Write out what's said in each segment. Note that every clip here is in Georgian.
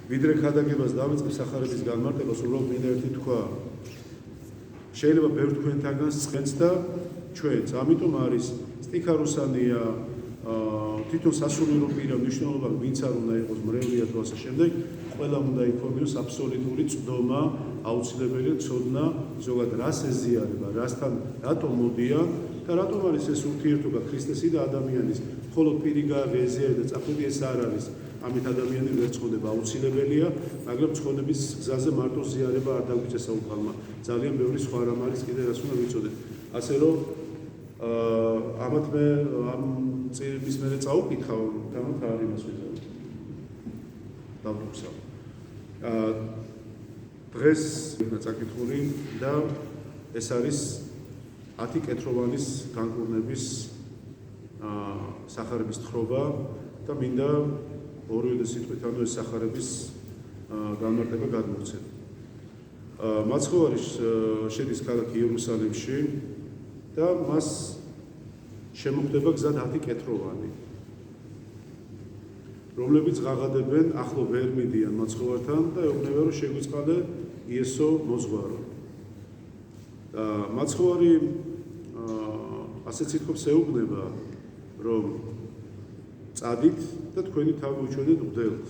ვიდრე ქადაგებას დავიწყებ სახარების განმარტებას, უბრალოდ მინდა ერთი თქვა. შეიძლება ბევრ თქვენთაგანს წყენს და ჩვენც. ამიტომ არის სტიქაროსანია თვითონ სასულიერო პირა მნიშვნელობა ვინც არ უნდა იყოს მრევლია თუ ასე შემდეგ, ყველა უნდა იქონიოს აბსოლუტური წვდომა, აუცილებელია ცოდნა ზოგადად რას ეზიარება, რასთან რატომ მოდიან და რატომ არის ეს ურთიერთობა ქრისტესა და ადამიანის. მხოლოდ პირი გაეზიარება და წახვიდი ეს არ არის. ამით ადამიანი ვერ ცხოვრება აუცილებელია, მაგრამ ცხოვრების გზაზე მარტო ზიარება არ დაგვიწესა უფალმა. ძალიან ბევრი სხვა რამ არის კიდე რაც უნდა ვიცოდეთ. ასე რომ ამათ მე ამ წირების მერე წაუკითხავ, თამათ არ იმას ვიზავ. დავუხსავ. დღეს წაკითხული და ეს არის 10 კეთროვანის განკურნების სახარების თხრობა და მინდა ორივე სიტყვით ანუ ეს სახარების განმარტება გადმოვცეთ. მაცხოვარი შედის ქალაქ იერუსალიმში და მას შემოხდება გზა 10 კეთროვანი, რომლებიც ღაღადებენ ახლო ვერ მიდიან მაცხოვართან და ეუბნება რომ შეგვიწყალე იესო მოძღვარო. მაცხოვარი ასეთ სიტყვებს ეუბნება რომ წადით და თქვენი თავი უჩვენეთ მღვდელთ.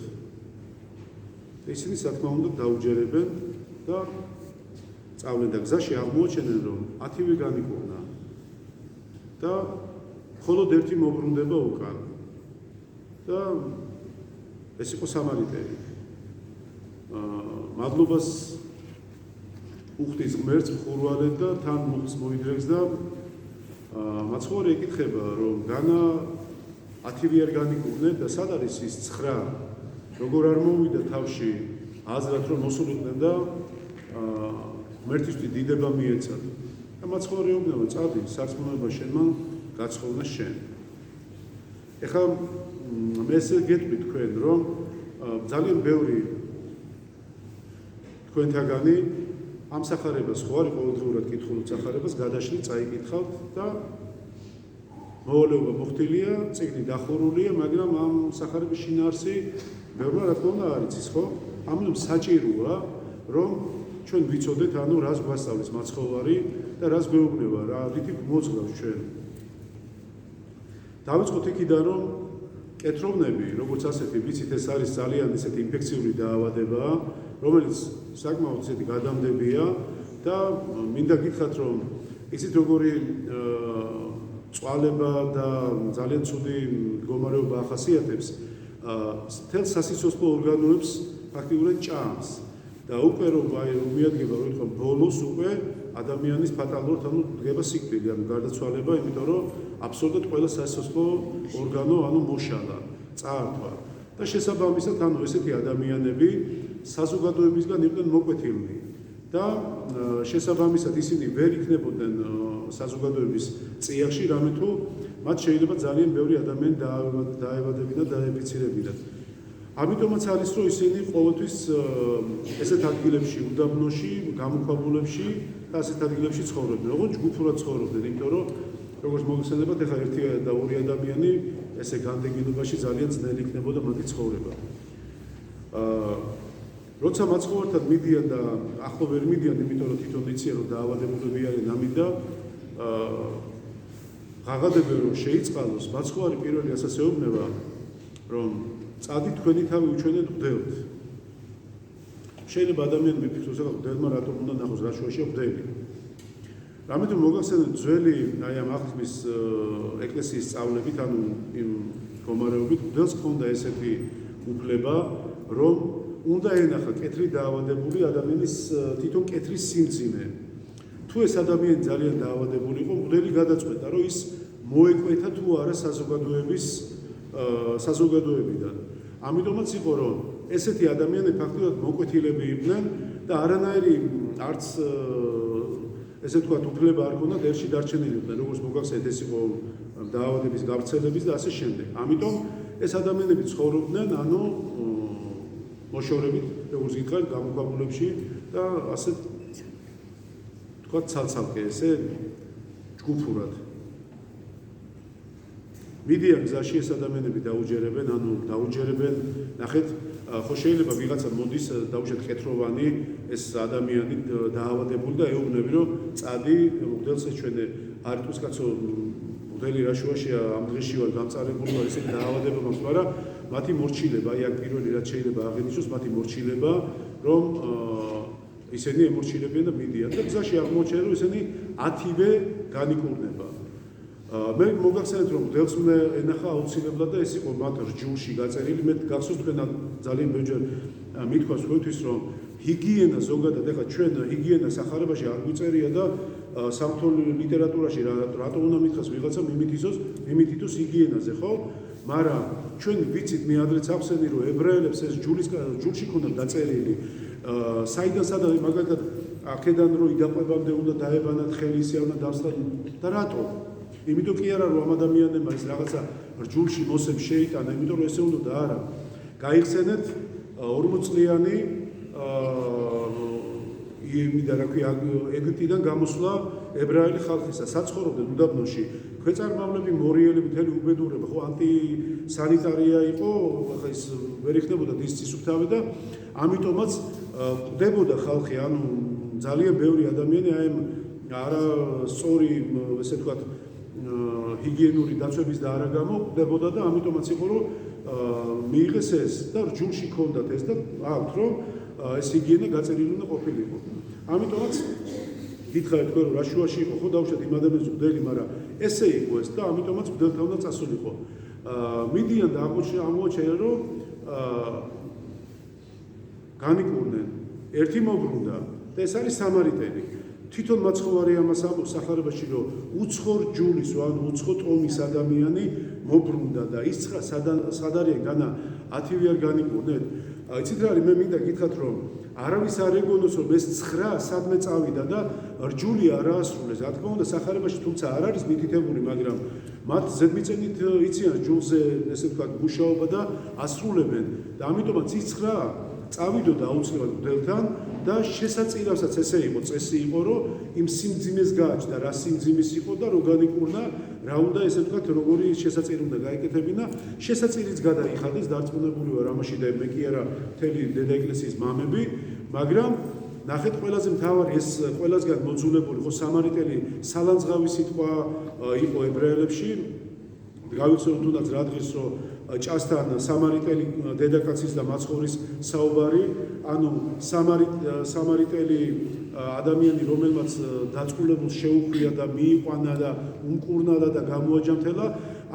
ისინი სათქმა უნდა დაუჯერებენ და წავლენ და გზაში აღმოაჩენენ რომ 10-ვე განიკურნა და მხოლოდ ერთი მობრუნდება უკან და ეს იყო სამარიტელი. მადლობას უხდის ღმერთს მხურვალედ და თან მუხს მოიდრეკს და მაცხოვარი ეკითხება რომ განა 10-ვე არ განიკურნეთ და სად არის ის 9? როგორ არ მოვიდა თავში აზრად რომ მოსულიყვნენ და ღმერთისთვის დიდება მიეცათ. და მაცხოვარი ეუბნება წადი სარწმუნოება შენმა გაცხოვნა შენ. ეხლა მე ესე გეტყვი თქვენ რომ ძალიან ბევრი თქვენთაგანი ამ სახარებას ხო არის ყოველდღიურად კითხულობთ სახარებას გადაშლით წაიკითხავთ და მოვალეობა მოხდილია, წიგნი დახურულია, მაგრამ ამ სახარების შინაარსი ბევრმა რა თქმა უნდა არ იცის, ხო? ამიტომ საჭიროა, რომ ჩვენ ვიცოდეთ, ანუ რას გვასწავლის მაცხოვარი და რას გვეუბნება, რა რითი მოძღავს ჩვენ. დავიწყოთ იქიდან, რომ კეთროვნები, როგორც ასეთი, ვიცით, ეს არის ძალიან ისეთი ინფექციური დაავადება, რომელიც საკმაოდ ისეთი გადამდებია და მინდა გითხრათ, რომ იცით როგორი წვალება და ძალიან ცუდი მდგომარეობა ახასიათებს მთელ სასიცოცხლო ორგანოებს ფაქტიურად ჭამს და უკვე რომ მიადგება რომ ითქვა ბოლოს უკვე ადამიანის ფატალურად ანუ დგება სიკვდილი ანუ გარდაცვალება იმიტომ რომ აბსოლუტურად ყველა სასიცოცხლო ორგანო ანუ მოშალა წაართვა და შესაბამისად ანუ ესეთი ადამიანები საზოგადოებისგან იყვნენ მოკვეთილნი და შესაბამისად ისინი ვერ იქნებოდნენ საზოგადოების წიაღში, რამე თუ მათ შეიძლება ძალიან ბევრი ადამიანი დაევადებინათ, დაეფიცირებინათ. ამიტომაც არის, რომ ისინი ყოველთვის ესეთ ადგილებში, უდაბნოში, გამოქვაბულებში და ასეთ ადგილებში ცხოვრობდნენ. როგორც ჯგუფურად ცხოვრობდნენ, იმიტომ რომ როგორც მოგხსენებათ, ეხლა ერთი და ორი ადამიანი ესე განდეგილობაში ძალიან ძნელი იქნებოდა მათი ცხოვრება. როცა მაცხოვართან მიდიან და ახლო ვერ მიდიან, იმიტომ რომ თვითონ იციან რომ დაავადებულები არიან ამით და ღაღადებენ რომ შეიწყალოს, მაცხოვარი პირველი ასაც ეუბნება რომ წადით თქვენი თავი უჩვენეთ მღვდელთ. შეიძლება ადამიანი მიფიქროს რომ მღვდელმა რატომ უნდა ნახოს რა შუაშია მღვდელი. რამე თუ მოგახსენეთ ძველი აი ამ აღთქმის ეკლესიის სწავლებით, ანუ იმ მდგომარეობით მღვდელს ჰქონდა ესეთი უფლება, რომ უნდა ენახა კეთრი დაავადებული ადამიანის თვითონ კეთრის სიმძიმე. თუ ეს ადამიანი ძალიან დაავადებული იყო, მღვდელი გადაწყვეტა, რომ ის მოეკვეთა თუ არა საზოგადოებიდან. ამიტომაც იყო, რომ ესეთი ადამიანები ფაქტობრივად მოკვეთილები იყვნენ და არანაირი არც ესე ვთქვათ, უფლება არ ქონდათ ერთში დარჩენილი იყვნენ, როგორც მოგახსენეთ, ეს იყო დაავადების გავრცელების და ასე შემდეგ. ამიტომ ეს ადამიანები ცხოვრობდნენ, ანუ მოშორებით, როგორც გითხარით, გამოქვაბულებში და ასე თქვათ, ცალ-ცალკე, ესე ჯგუფურად. მიდიან გზაში ეს ადამიანები დაუჯერებენ, ანუ დაუჯერებენ, ნახეთ, ხო შეიძლება ვიღაცა მოდის დაუშვათ კეთროვანი ეს ადამიანი დაავადებული და ეუბნები რომ წადი მღვდელს ჩვენ არ იტყვის კაცო მღვდელი რა შუაშია ამ დღეში ვარ გამწარებული ვარ ესე დაავადება მაქვს მაგრამ მათი მორჩილება აი აქ პირველი რაც შეიძლება აღინიშნოს მათი მორჩილება რომ ისინი ემორჩილებიან და მიდიან და გზაში აღმოჩნდა რომ ისინი 10-ვე განიკურნება მე მოგახსენეთ რომ მღვდელს უნდა ენახა აუცილებლად და ეს იყო მათ რჯულში გაწერილი მე გახსოვს თქვენ ძალიან ბევრჯერ მithქვას თქვენთვის რომ ჰიგიენა ზოგადად ეხლა ჩვენ ჰიგიენა სახარებაში არ გვიწერია და სამთო ლიტერატურაში რატო უნდა მithქას ვიღაცა მიმითითოს ჰიგიენაზე ხო მაგრამ ჩვენ ვიცით მე ადრეც ახსენე რომ ებრაელებს ეს ჯულში ქონდა დაწერილი საიდან სადაც მაგალითად აქედან რო იდაყვებამდე უნდა დაებანათ ხელი ისე უნდა დავსწრათ და რატო იმიტომ კი არა რომ ამ ადამიანებმა ეს რაღაცა რჯულში მოსემ შეიტანა იმიტომ რომ ესე უნდა და არა გაიხსენეთ 40 წლიანი იმიდა რა ქვია ეგვიპტიდან გამოსვლა ებრაელი ხალხისა საცხოვრობდნენ უდაბნოში ქვეწარმავლები მორიელები მთელი უბედურება ხო ანტისანიტარია იყო ხა ის ვერ იხდებოდა დისცისუფთავე და ამიტომაც ყვდებოდა ხალხი ანუ ძალიან ბევრი ადამიანი აი არა სწორი ესე ვთქვათ ჰიგიენური დაცვების და არა გამო ყვდებოდა და ამიტომაც იყო რომ მიიღეს ეს და რჯულში ქონდათ ეს და აქვთ რომ ეს ჰიგიენა გაწერილი უნდა ყოფილიყო ამიტომაც გითხარით თქვენ რომ რა შუაში იყო ხო დავუშვათ იმ ადამიანს მღვდელი მაგრამ ესე იყო ეს და ამიტომაც მღვდელთან უნდა წასულიყო მიდიან და აღმოჩნდა რომ განიკურნენ ერთი მობრუნდა და ეს არის სამარიტელი თვითონ მაცხოვარი ამას ამბობს სახარებაში რომ უცხო რჯულის ანუ უცხო ტომის ადამიანი მობრუნდა და ის ცხრა სად არის განა 10-ვე არ განიკურნეთ იცით რა არის მე მინდა გითხრათ რომ არავის არ ეგონოს რომ ეს 9 სადმე წავიდა და რჯული არ აასრულეს რა თქმა უნდა სახარებაში თუმცა არ არის მითითებული მაგრამ მათ ზედმიწენით იციან რჯულზე ესე ვთქვათ მუშაობა და ასრულებენ და ამიტომაც ის 9 წავიდოდა აუცილებლად მღვდელთან და შესაძირავსაც ესე იყო წესი იყო რომ იმ სიმძიმეს გააჩნდა რა სიმძიმის იყო და რო განიკურნა რა უნდა ესე ვთქვათ როგორი შესაძირი უნდა გაეკეთებინა შესაძირიც გადაიხადეს დარწმუნებული ვარ ამაში და მე კი არა მთელი დედა ეკლესიის მამები მაგრამ ნახეთ ყველაზე მთავარი ეს ყველასგან მოძულებული ხო სამარიტელი სალანძღავი სიტყვა იყო ებრაელებში გავიცნობ თუნდაც რა დღეს რომ ჭასთან სამარიტელი დედაკაცის და მაცხოვრის საუბარი ანუ სამარიტელი ადამიანი რომელმაც დაწკულებულს შეუხვია და მიიყვანა და უმკურნალა და გამოაჯამთელა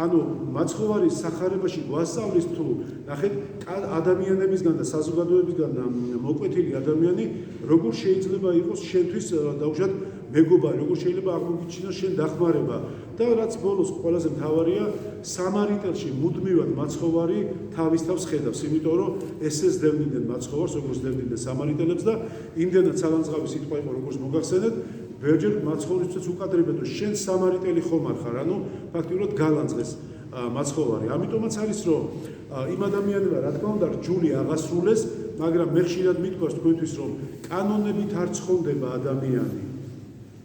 ანუ მაცხოვარის სახარებაში გვასწავლის თუ ნახეთ ადამიანებისგან და საზოგადოებისგან მოკვეთილი ადამიანი როგორ შეიძლება იყოს შენთვის დაუშვათ მეგობარი როგორ შეიძლება აღმოგიჩინოს შენ დახმარება და რაც ბოლოს ყველაზე მთავარია სამარიტელში მუდმივად მაცხოვარი თავის თავს ხედავს იმიტომ რომ ესეს დევნიდნენ მაცხოვარს როგორც დევნიდნენ სამარიტელებს და იმდენად სალანძღავი სიტყვა იყო როგორც მოგახსენეთ ბევრჯერ მაცხოვრისთვისაც უკადრებენ რომ შენ სამარიტელი ხომ არ ხარ ანუ ფაქტიურად გალანძღეს მაცხოვარი ამიტომაც არის რომ იმ ადამიანებმა რა თქმა უნდა რჯული აღასრულეს მაგრამ მე ხშირად მithქვას თქვენთვის რომ კანონებით არ ცხონდება ადამიანი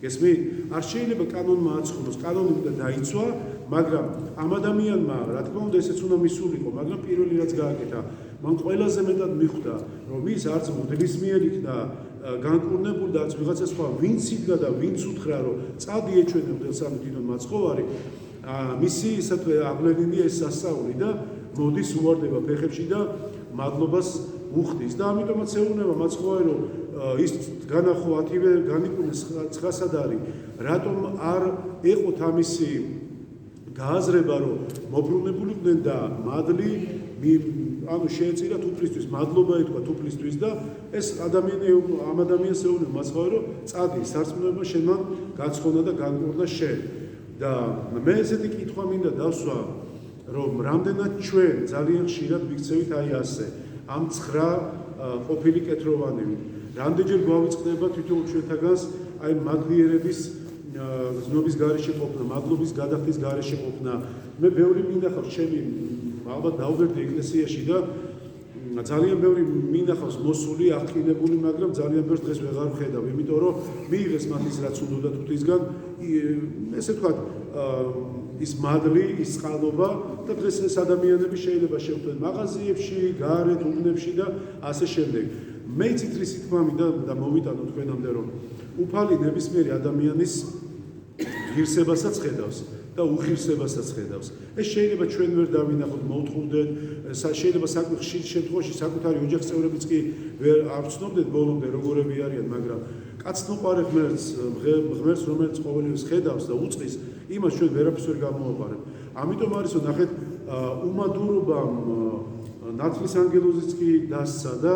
გესმით? არ შეიძლება კანონმა აცხონოს, კანონი უნდა დაიცვა, მაგრამ ამ ადამიანმა, რა თქმა უნდა, ესეც უნდა მისულიყო, მაგრამ პირველი რაც გააკეთა, მან ყველაზე მეტად მიხვდა, რომ ის არც მღვდლის მიერ იქნა განკურნებული და არც ვიღაცა სხვა, ვინც იდგა და ვინც უთხრა, რომ წადი ეჩვენე მღვდელს ამ დიდონ მაცხოვარი, მისი ისე აღლენილია ეს სასწაული და მოდის უვარდება ფეხებში და მადლობას უხდის და ამიტომაც ეუბნება მაცხოვარი რომ ის განახო 10-ვე განიკურნეს 9-სად არის რატომ არ ეყოთ ამისი გააზრება რომ მობრუნებულიყვნენ და მადლი ანუ შეეწირათ უფლისთვის მადლობა ეთქვა უფლისთვის და ეს ადამიანი ამ ადამიანს ეუბნება მაცხოვარი რომ წადი სარწმუნოება შენმა გაცხონა და განკურნა შენ და მე ესეთი კითხვა მინდა დავსვა რომ რამდენად ჩვენ ძალიან ხშირად ვიქცევით აი ასე ამ 9 ყოფილი კეთროვანები რამდენჯერ გვავიწყდება თვითონ ჩვენთაგანს აი მადლიერების ზნობის გარეშე ყოფნა, მადლობის გადახდის გარეშე ყოფნა. მე ბევრი მინახავს ჩემი ალბათ დაუვერდი ეკლესიაში და ძალიან ბევრი მინახავს მოსული, აღკინებული, მაგრამ ძალიან ბევრს დღეს ვეღარ ვხედავ, იმიტომ რომ მიიღეს მათ ის რაც უნდათ ღვთისგან, ესე ვთქვათ, ის მადლი, ის წყალობა და დღეს ეს ადამიანები შეიძლება შევხვდნენ მაღაზიებში, გარეთ, უბნებში და ასე შემდეგ. მე ციტრის თქმა მინდა და მოვიტანო თქვენამდე რომ უფალი ნებისმიერი ადამიანის ღირსებასაც ხედავს და უღირსებასაც ხედავს. ეს შეიძლება ჩვენ ვერ დავინახოთ, მოვთხოვდეთ, შეიძლება საკვი ხშირ შემთხვევაში საკუთარი ოჯახის წევრებიც კი ვერ არ ვცნობდეთ ბოლომდე როგორები არიან, მაგრამ კაცთმოყარე ღმერთს, რომელიც ყოველივეს ხედავს და უწყის, იმას ჩვენ ვერაფერს ვერ გამოვაყარებთ. ამიტომ არის რომ ნახეთ, უმადურობამ ნათლის ანგელოზიც კი დასცა და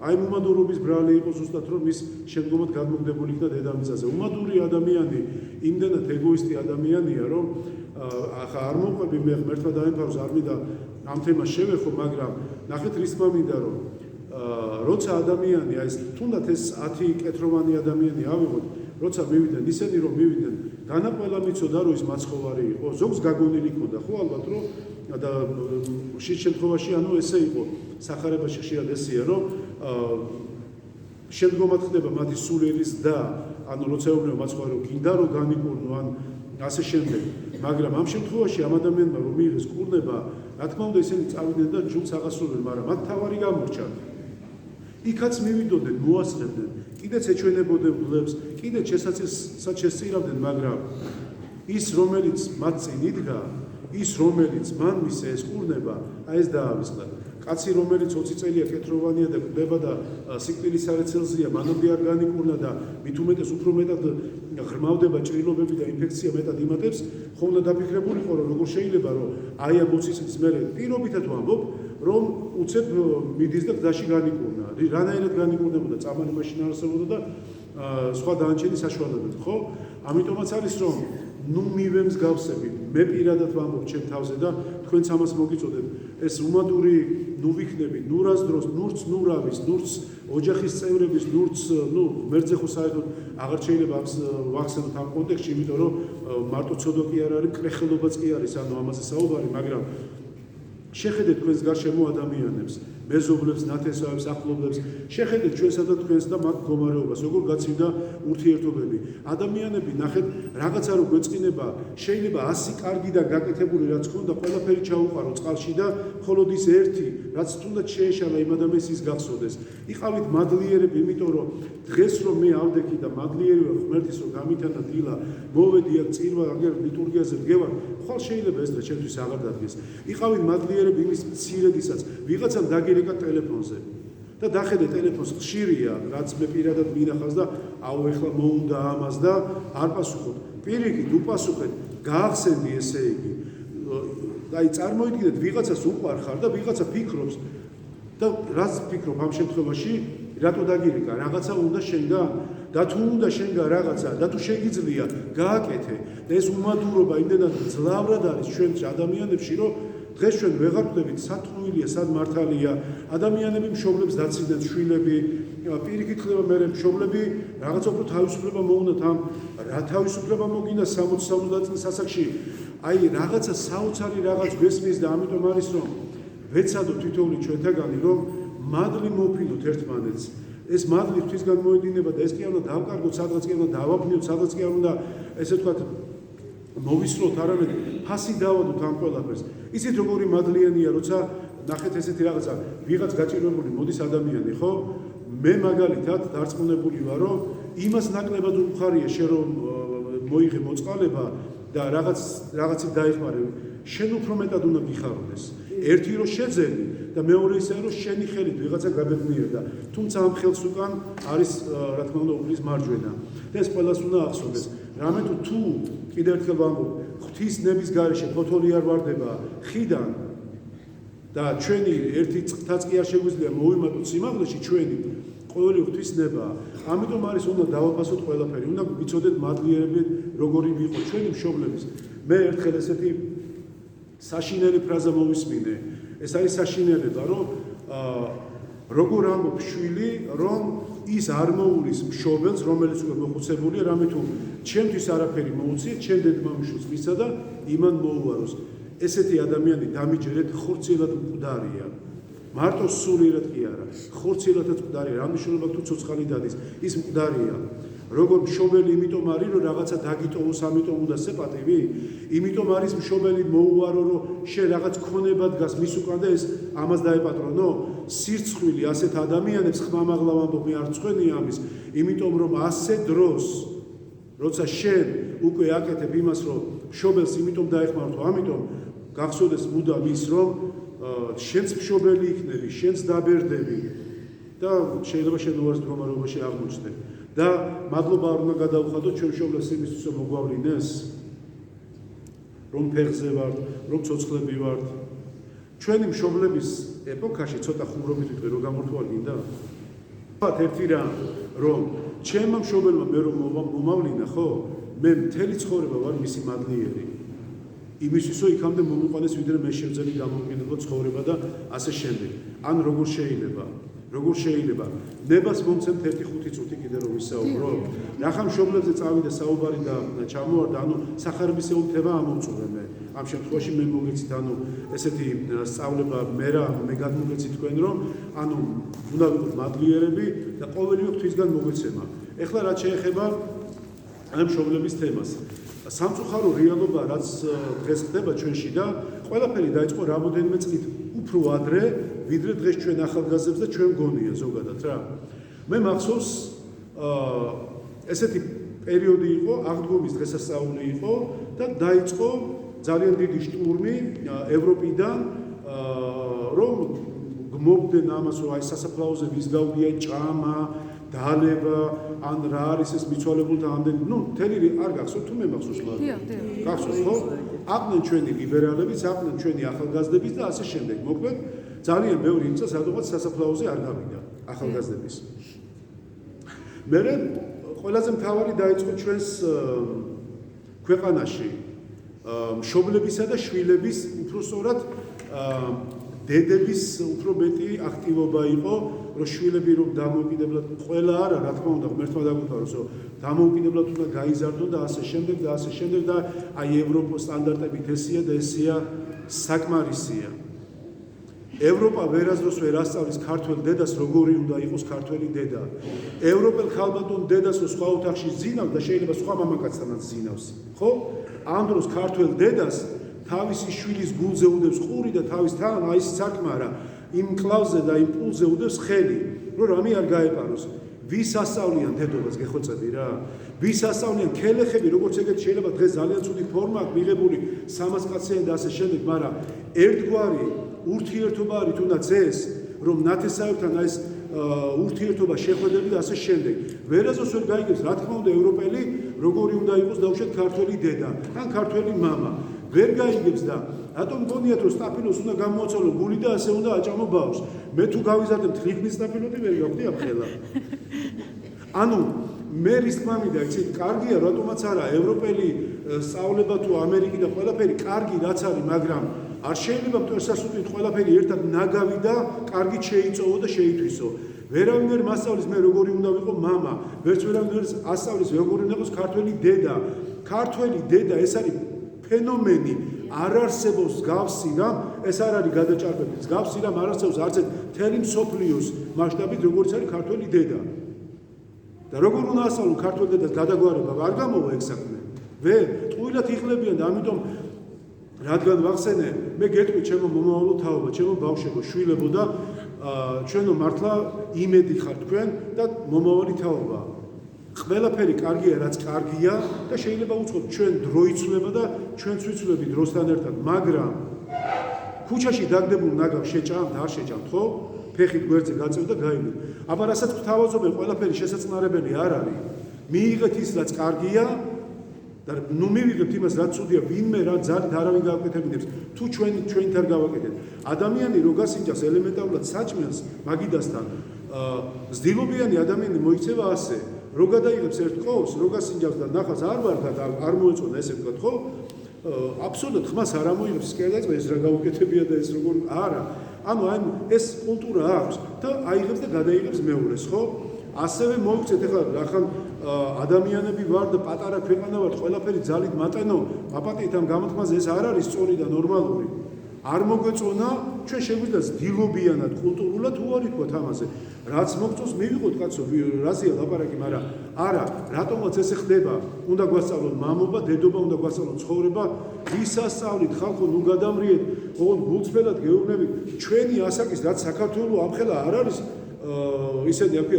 აი უმადურობის ბრალი იყო ზუსტად რომ ის შემდგომად გადმოგდებული იქნა დედამიწაზე. უმადური ადამიანი იმდენად ეგოისტი ადამიანია, რომ ახლა არ მოყვები მე ღმერთმა დაემფაროს, არ მინდა ამ თემას შევეხო, მაგრამ ნახეთ რის მინდა რომ როცა ადამიანი აი ეს თუნდაც ეს 10 კეთროვანი ადამიანი ავიღოთ, როცა მივიდნენ ისინი რომ მივიდნენ, განაყველა მიცოდა რომ ის მაცხოვარი იყო, ზოგს გაგონილი ქონდა, ხო ალბათ რომ და შენ შემთხვევაში ანუ ესე იყო სახარებაში ხშირად ესეა რომ შემდგომად ხდება მათი სულელის და ანუ როცა ეუბნება მაცხოვარი რომ გინდა რომ განიკურნო ან ასე შემდეგ, მაგრამ ამ შემთხვევაში ამ ადამიანმა რომ მიიღეს კურნება, რა თქმა უნდა ისინი წავიდნენ და ჯულს აღასრულებდნენ, მაგრამ მათ თავარი გამორჩა. იქაც მივიდოდნენ, მოასწრებდნენ, კიდეც ეჩვენებოდნენ ბლებს, კიდეც შესაძლოა შესწირავდნენ, მაგრამ ის რომელიც მათ წინ იდგა, ის რომელიც მან მისცა ეს კურნება, აი ეს დაავიწყდა. კაცი რომელიც 20 წელია კეთროვანია და გვდება და სიკვდილის სარეცელზეა, მანამდე არ განიკურნა და მით უმეტეს უფრო მეტად ღრმავდება ჭრილობები და ინფექცია მეტად იმატებს, ხოლმე დაფიქრებულიყო რომ როგორ შეიძლება რომ აი ამ 20 წლის მერე პირობითად ვამბობ, რომ უცებ მიდის და გზაში განიკურნა. რანაირად განიკურნებოდა, წამალი მაშინ არ არსებობდა და სხვა დაანჩენის საშუალებებით, ხო? ამიტომაც არის რომ ნუ მივემსგავსებით, მე პირადად ვამბობ ჩემ თავზე და თქვენც ამას მოგიწოდეთ. ეს უმადური ნუ ვიქნები, ნუ რას დროს, ნურც ნურავის, ნურც ოჯახის წევრების, ნურც ღმერთზე ხო საერთოდ აღარ შეიძლება ვახსენოთ ამ კონტექსტში, იმიტომ რომ მარტო ცოდვა კი არ არის, კრეხელობაც კი არის, ანუ ამაზე საუბარი, მაგრამ შეხედეთ თქვენს გარშემო ადამიანებს, მეზობლებს, ნათესავებს, ახლობლებს, შეხედეთ ჩვენსა და თქვენს და მათ მდგომარეობას, როგორ გაცივდა ურთიერთობები. ადამიანები, ნახეთ, რაღაცა რო გვეწყინება, შეიძლება 100 კარგი და გაკეთებული რაც ქონდა, ყველაფერი ჩაუყარო წყალში და მხოლოდ ის ერთი, რაც თუნდაც შეეშალა იმ ადამიანს ის გახსოვდეს. იყავით მადლიერები, იმიტომ რომ დღეს რომ მე ავდექი და მადლიერი ვარ ღმერთის რომ გამიტანა დილა, მოვედი აქ წირვა, აგერ ლიტურგიაზე დგევარ, ხვალ შეიძლება ეს დღე ჩემთვის აღარ დადგეს. იყავით მადლიერები იმის მცირედისაც, ვიღაცამ დაგირეკა ტელეფონზე და დახედე ტელეფონს ხშირია, რაც მე პირადად მინახავს და აუ ეხლა მოუნდა ამას და არ პასუხობ. პირიქით უპასუხეთ, გაახსენდი ესე იგი. აი წარმოიდგინეთ, ვიღაცას უყვარ ხარ და ვიღაცა ფიქრობს და რაც ფიქრობ ამ შემთხვევაში, რატო დაგირეკა, რაღაცა უნდა შენგან და თუ უნდა შენგან რაღაცა და თუ შეგიძლია, გააკეთე. და ეს უმადურობა იმდენად ძლავრად არის ჩვენს ადამიანებში, რომ დღეს ჩვენ ვეღარ ვხვდებით სათქმელია, სად მართალია, ადამიანები მშობლებს დაცვდნენ შვილები, პირიქით ხდება მე მშობლები რაღაცა უფრო თავისუფლება მოუნდათ ამ რა თავისუფლება მოგინდა 60-70 წლის ასაკში. აი რაღაცა საოცარი რაღაც გვესმის და ამიტომ არის რომ ვეცადო თითოეული ჩვენთაგანი რომ მადლი მოვფინოთ ერთმანეთს. ეს მადლი ღვთისგან მოედინება და ეს კი არ უნდა დავკარგოთ, სადღაც კი არ უნდა დავაფრინოთ, სადღაც კი არ უნდა ესე ვთქვათ მოვისროთ, არამედ ფასი დავადოთ ამ ყველაფერს. ისეთ როგორი მადლიანია, როცა ნახეთ ესეთი რაღაცა, ვიღაც გაჭირვებული მოდის ადამიანი, ხო? მე მაგალითად დარწმუნებული ვარ, რომ იმას ნაკლებად უხარია შენ რომ მოიღე მოწყალება და რაღაცით დაიხმარე, შენ უფრო მეტად უნდა გიხაროდეს. ერთი რომ შეძენი და მეორე ისაა რომ შენი ხელით ვიღაცა გაბედნიერდა. თუმცა ამ ხელს უკან არის რა თქმა უნდა უფლის მარჯვენა. და ეს ყველას უნდა ახსოვდეს. რამე თუ კიდევ ერთხელ ვამბობ, ღვთის ნების გარეშე ფოთოლი არ ვარდება ხიდან და ჩვენი ერთი წყთაც კი არ შეგვიძლია მოვიმატოთ სიმაღლეში ჩვენი ყოველი ღვთის ნება. ამიტომ არის უნდა დავაფასოთ ყველაფერი, უნდა ვიცოდეთ მადლიერები როგორი ვიყო ჩვენი მშობლების. მე ერთხელ ესეთი საშინელი ფრაზა მოვისმინე. ეს არის საშინელება, რომ როგორ ამბობ შვილი, რომ ის არ მოულის მშობელს, რომელიც უკვე მოხუცებულია, რამე თუ ჩემთვის არაფერი მოუწია, ჩემ დედმამიშვილს მისცა და იმან მოუაროს. ესეთი ადამიანი დამიჯერეთ ხორციელად მკვდარია. მარტო სულიერად კი არა, ხორციელადაც მკვდარია. რა მნიშვნელობა თუ ცოცხალი დადის, ის მკვდარია. როგორ მშობელი იმიტომ არის, რომ რაღაცა დაგიტოვოს, ამიტომ უნდა სეპატივი? იმიტომ არის მშობელი მოუვარო, რომ შენ რაღაც ქონება დგას მის უკან და ეს ამას დაეპატრონო? სირცხვილი ასეთ ადამიანებს ხმამაღლა ვამბობ, მე არ წვენია ამის, იმიტომ რომ ასე დროს, როცა შენ უკვე აკეთებ იმას, რომ მშობელს იმიტომ დაეხმაროთ, ამიტომ გახსოვდეს მუდამ ის, რომ შენც მშობელი იქნები, შენც დაბერდები და შეიძლება შენ უარს მდგომარეობაში აღმოჩნდე. და მადლობა არ უნდა გადავხადოთ ჩვენ მშობლებს იმისთვის, რომ მოგვავლინეს, რომ ფეხზე ვართ, რომ ცოცხლები ვართ. ჩვენი მშობლების ეპოქაში ცოტა ხუმრობით ვიტყვი, რომ გამორთვალ გინდა? ვთქვათ ერთი რამ, რომ ჩემმა მშობელმა მე რომ მომავლინა, ხო? მე მთელი ცხოვრება ვარ მისი მადლიერი. იმისთვის, რომ იქამდე მომიყვანეს, ვიდრე მე შევძელი გამომყენებლად ცხოვრება და ასე შემდეგ. ან როგორ შეიძლება? როგორ შეიძლება? ნებას მომცემთ 1-5 წუთი კიდე რომ ვისაუბრო. ნახა მშობლებზე წავიდა საუბარი და ჩამოვარდა, ანუ სახარებისეულ თემა ამოვწურე მე. ამ შემთხვევაში მე მოგეცით, ანუ ესეთი სწავლება მე გადმოგეცით თქვენ, რომ ანუ უნდა ვიყოთ მადლიერები და ყოველივე ღვთისგან მოგეცემა. ეხლა რაც შეეხება ამ მშობლების თემას. სამწუხარო რეალობა რაც დღეს ხდება ჩვენში და ყველაფერი დაიწყო რამოდენიმე წლით უფრო ადრე, ვიდრე დღეს ჩვენ ახალგაზრდებს და ჩვენ გონია ზოგადად რა. მე მახსოვს ესეთი პერიოდი იყო, აღდგომის დღესასწაული იყო და დაიწყო ძალიან დიდი შტურმი ევროპიდან, რომ გმობდნენ ამას, რომ აი სასაფლაოზე ვის გავდია ჭამა, დალება, ან რა არის ეს მიცვალებულთა ამდენი, მთელი არ გახსოვთ თუ მე მახსოვს მაგ. გახსოვს ხო? აყვნენ ჩვენი ლიბერალებიც, აყვნენ ჩვენი ახალგაზრდებიც და ასე შემდეგ. მოკლედ ძალიან ბევრი იმ წელს რადგანაც სასაფლაოზე არ გავიდა ახალგაზრდების. მერე ყველაზე მთავარი დაიწყო ჩვენს ქვეყანაში მშობლებისა და შვილების, უფრო სწორად დედების უფრო მეტი აქტივობა იყო, რომ შვილები რომ დამოუკიდებლად ყველა არა, რა თქმა უნდა, ღმერთმა დაგვიფაროს, რომ დამოუკიდებლად უნდა გაიზარდონ და ასე შემდეგ და ასე შემდეგ და აი ევროპის სტანდარტებით ესია და ესია საკმარისია. ევროპა ვერასდროს ვერ ასწავლის ქართველ დედას როგორი უნდა იყოს ქართველი დედა. ევროპელ ქალბატონ დედას რო სხვა ოთახში ზინავს და შეიძლება სხვა მამაკაცთანაც ზინავს, ხო? ამ დროს ქართველ დედას თავისი შვილის გულზე უდევს ყური და თავის თან აი ეს საკმარა იმ კლავზე და იმ პულზე უდევს ხელი, რომ რამე არ გაეპაროს. ვის ასწავლიან დედობას გეხოცები რა? ვის ასწავლიან ქელეხები, როგორც ეგეთ შეიძლება დღეს ძალიან ცუდი ფორმა აქვს მიღებული 300 კაციან და ასე შემდეგ, მაგრამ ერთგვარი ურთიერთობა არის თუნდაც ეს, რომ ნათესავებთან აი ეს ურთიერთობა შეხვედრები და ასე შემდეგ. ვერასდროს ვერ გაიგებს, რა თქმა უნდა, ევროპელი როგორი უნდა იყოს დაუშვათ ქართველი დედა ან ქართველი მამა. ვერ გაიგებს და რატომ გონიათ რომ სტაფილოს უნდა გამოაწოლო გული და ასე უნდა აჭამო ბავშვს. მე თუ გავიზარდებ თლიხნის სტაფილოდი ვერ გავხდი ამხელა. ანუ მე რის თქმა მინდა, იცით, კარგია რატომაც არა ევროპელი სწავლება თუ ამერიკი და ყველაფერი კარგი რაც არის, მაგრამ არ შეიძლება მტვერსასუპით ყველაფერი ერთად ნაგავი და კარგით შეიწოვო და შეითვისო. ვერავინ ვერ მასწავლის მე როგორი უნდა ვიყო მამა, ვერც ვერავინ ვერ ასწავლის როგორი უნდა იყოს ქართველი დედა. ქართველი დედა ეს არის ფენომენი, არ არსებობს გავსი რამ, ეს არ არის გადაჭარბებით. გავსი რამ არ არსებობს არც მთელი მსოფლიოს მასშტაბით როგორც არის ქართველი დედა. და როგორ უნდა ასწავლო ქართველ დედას გადაგვარება, არ გამოვა ეგ საქმე. ტყუილად იხლებიან და ამიტომ რადგან ვახსენე, მე გეტყვი ჩემო მომავალო თაობა, ჩემო ბავშვებო, შვილებო და ჩვენო მართლა იმედი ხარ თქვენ და მომავალი თაობა. ყველაფერი კარგია, რაც კარგია და შეიძლება უცხოთ ჩვენ დრო იცვლება და ჩვენც ვიცვლები დროსთან ერთად, მაგრამ ქუჩაში დაგდებულ ნაგავს შეჭამთ, არ შეჭამთ, ხო? ფეხით გვერდზე გაწევ და გაივლით. აბა რასაც გვთავაზობენ, ყველაფერი შესაძლებელი არ არის. მიიღეთ ის, რაც კარგია და ნუ მივიღებთ იმას, რაც ცუდია, ვინმე რა ძალით არავინ გააკეთებინებს, თუ ჩვენით არ გავაკეთებთ. ადამიანი რო გასინჯავს ელემენტარულად საჭმელს მაგიდასთან, ზდილობიანი ადამიანი მოიქცევა ასე. რო გადაიღებს ერთ ყოვს, რო გასინჯავს და ნახავს არ ვარდა და არ მოეწონა ესე ვთქვათ, ხო? აბსოლუტურად ხმას არ ამოიღებს, სკერდაც ეს რა გაუკეთებია და ეს როგორ არა. ანუ აი ეს კულტურა აქვს და აიღებს და გადაიღებს მეორეს, ხო? ასევე მოიქცეთ ეხლა რახან ადამიანები ვარ და პატარა ქვეყანა ვარ, ყველაფერი ძალით მატენო, აპატიეთ ამ გამოთქმაზე ეს არ არის სწორი და ნორმალური. არ მოგვეწონა, ჩვენ შეგვიძლია დილობიანად კულტურულად უარი თქვათ ამაზე. რაც მოგწონს მივიღოთ კაცო, რაზეა ლაპარაკი, მაგრამ არა, რატომაც ესე ხდება? უნდა გვასწავლონ მამობა, დედობა, უნდა გვასწავლონ ცხოვრება, ვისასწავლით ხალხო, ნუ გადამრიეთ, ოღონდ გულწრფელად გეუბნებით, ჩვენი ასაკის რაც საქართველოს ამხელა არ არის ისეთი აქ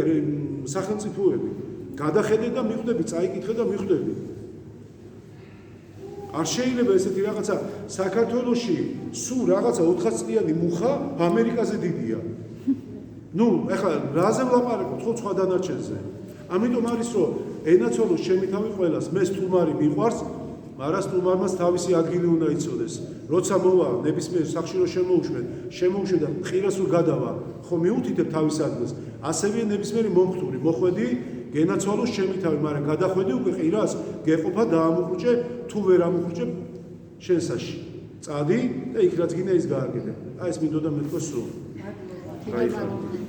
სახელმწიფოები. გადახედე და მიხვდები, წაიკითხე და მიხვდები. არ შეიძლება ესეთი რაღაცა საქართველოში სულ რაღაცა 400 წლიანი მუხა ამერიკაზე დიდია. ნუ, ეხლა რაზე ვლაპარაკობ, ხო სხვა დანარჩენზე. ამიტომ არის რომ ენაცოლოს ჩემი თავი ყველას, მე სტუმარი მიყვარს, მაგრამ სტუმარმაც თავისი ადგილი უნდა იცოდეს. როცა მოვა ნებისმიერ სახში რომ შემოუშვე და ხირას რომ გადავა, ხო მიუთითებ თავის ადგილს. ასევე ნებისმიერი მომხდური მოხვედი გენაცვალოს ჩემი თავი, მაგრამ გადახვედი უკვე ყირას, გეყოფა დაამუხრუჭე, თუ ვერ ამუხრუჭე შენსაში. წადი და იქ რაც გინდა ის გააკეთე. აი ეს მინდოდა მეთქოს სულ. Right.